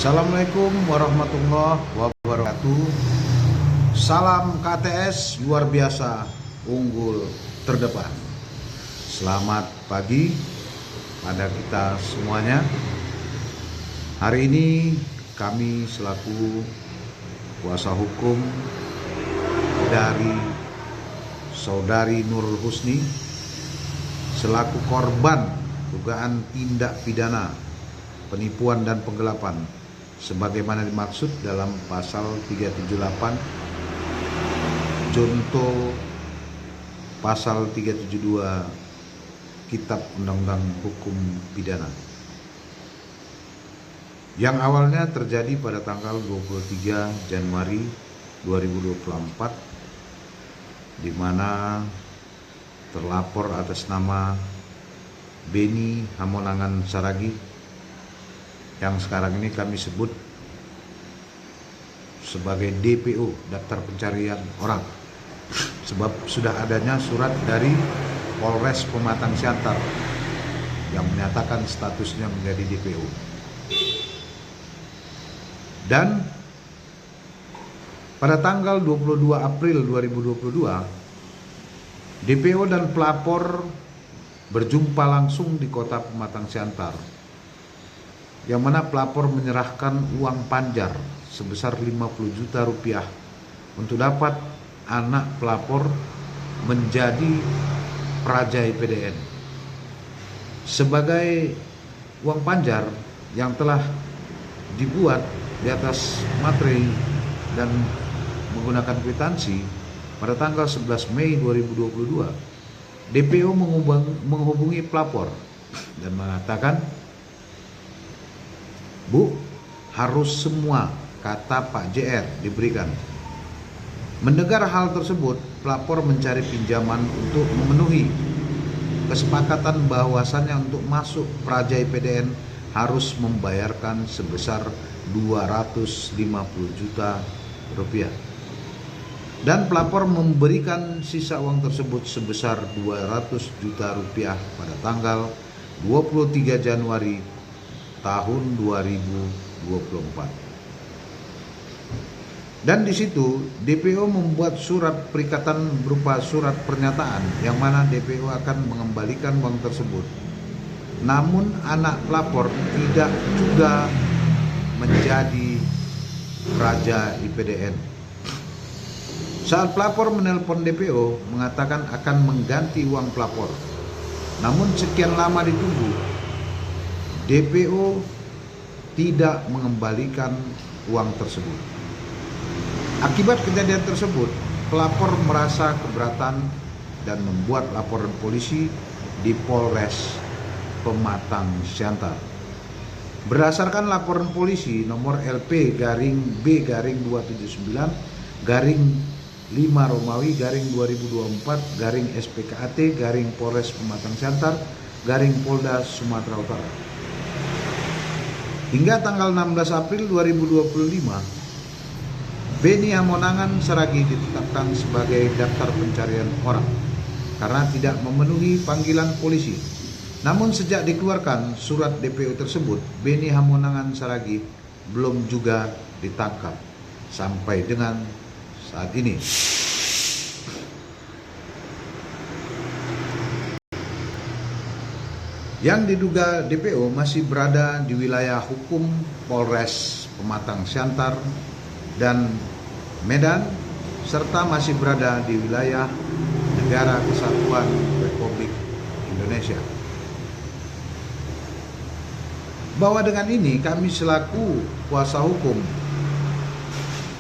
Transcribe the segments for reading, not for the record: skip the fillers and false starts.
Assalamualaikum warahmatullahi wabarakatuh. Salam KTS luar biasa, unggul terdepan. Selamat pagi pada kita semuanya. Hari ini kami selaku kuasa hukum dari saudari Nurul Husni selaku korban dugaan tindak pidana penipuan dan penggelapan sebagaimana dimaksud dalam pasal 378 junto pasal 372 Kitab Undang-Undang Hukum Pidana yang awalnya terjadi pada tanggal 23 Januari 2024 di mana terlapor atas nama Beni Hamonangan Saragi yang sekarang ini kami sebut sebagai DPO, daftar pencarian orang, sebab sudah adanya surat dari Polres Pematang Siantar yang menyatakan statusnya menjadi DPO. Dan pada tanggal 22 April 2022 DPO dan pelapor berjumpa langsung di kota Pematang Siantar, yang mana pelapor menyerahkan uang panjar sebesar 50 juta rupiah untuk dapat anak pelapor menjadi praja IPDN. Sebagai uang panjar yang telah dibuat di atas materai dan menggunakan kwitansi pada tanggal 11 Mei 2022, DPO menghubungi pelapor dan mengatakan, "Bu, harus semua kata Pak JR diberikan." Mendengar hal tersebut, pelapor mencari pinjaman untuk memenuhi kesepakatan bahwasannya untuk masuk praja IPDN harus membayarkan sebesar 250 juta rupiah. Dan pelapor memberikan sisa uang tersebut sebesar 200 juta rupiah pada tanggal 23 Januari tahun 2024. Dan di situ DPO membuat surat perikatan berupa surat pernyataan yang mana DPO akan mengembalikan uang tersebut. Namun anak pelapor tidak juga menjadi praja IPDN. Saat pelapor menelpon DPO mengatakan akan mengganti uang pelapor. Namun sekian lama ditunggu, DPO tidak mengembalikan uang tersebut. Akibat kejadian tersebut, pelapor merasa keberatan dan membuat laporan polisi di Polres Pematang Siantar. Berdasarkan laporan polisi nomor LP-B-279-5 Romawi _2024 Polres Pematang Siantar Polda Sumatera Utara. Hingga tanggal 16 April 2025, Beni Hamonangan Saragi ditetapkan sebagai daftar pencarian orang karena tidak memenuhi panggilan polisi. Namun sejak dikeluarkan surat DPO tersebut, Beni Hamonangan Saragi belum juga ditangkap sampai dengan saat ini. Yang diduga DPO masih berada di wilayah hukum Polres Pematang Siantar dan Medan, serta masih berada di wilayah Negara Kesatuan Republik Indonesia. Bahwa dengan ini kami selaku kuasa hukum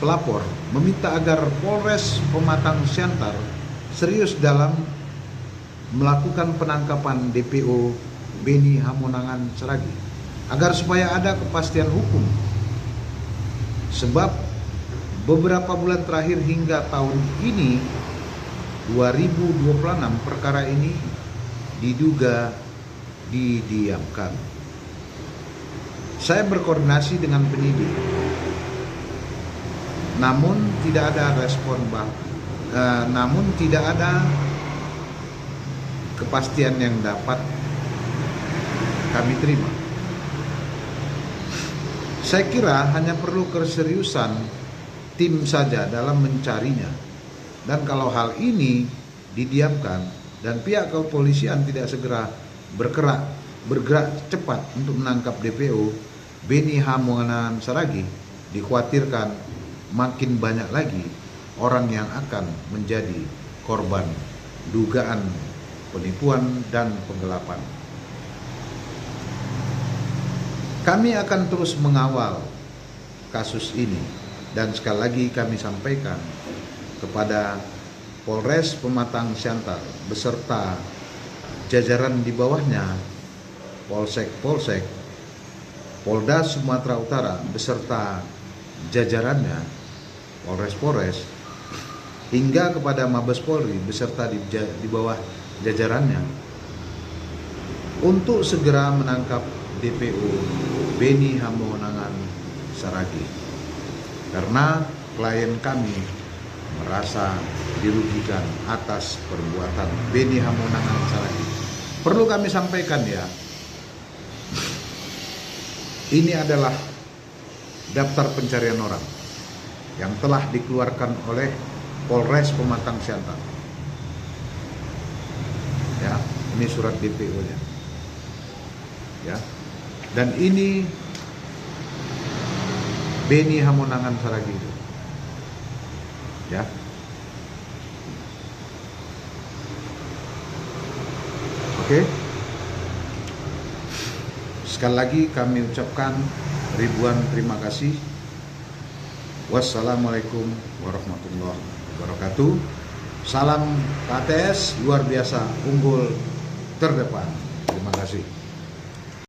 pelapor meminta agar Polres Pematang Siantar serius dalam melakukan penangkapan DPO Beni Hamonangan Saragi agar supaya ada kepastian hukum, sebab beberapa bulan terakhir hingga tahun ini 2026 perkara ini diduga didiamkan. Saya berkoordinasi dengan penyidik, namun tidak ada respon, namun tidak ada kepastian yang dapat kami terima. Saya kira hanya perlu keseriusan tim saja dalam mencarinya. Dan kalau hal ini didiamkan dan pihak kepolisian tidak segera bergerak cepat untuk menangkap DPO Beni Hamonangan Saragih, dikhawatirkan makin banyak lagi orang yang akan menjadi korban dugaan penipuan dan penggelapan. Kami akan terus mengawal kasus ini dan sekali lagi kami sampaikan kepada Polres Pematang Siantar beserta jajaran di bawahnya, Polsek, Polda Sumatera Utara beserta jajarannya, Polres, hingga kepada Mabes Polri beserta di bawah jajarannya untuk segera menangkap DPO Beni Hamonangan Saragih, karena klien kami merasa dirugikan atas perbuatan Beni Hamonangan Saragih. Perlu kami sampaikan ya, ini adalah daftar pencarian orang yang telah dikeluarkan oleh Polres Pematang Siantar. Ya, ini surat DPO-nya. Ya. Dan ini Beni Hamonangan Saragih. Ya. Oke. Sekali lagi kami ucapkan ribuan terima kasih. Wassalamualaikum warahmatullahi wabarakatuh. Salam KTS luar biasa, unggul terdepan. Terima kasih.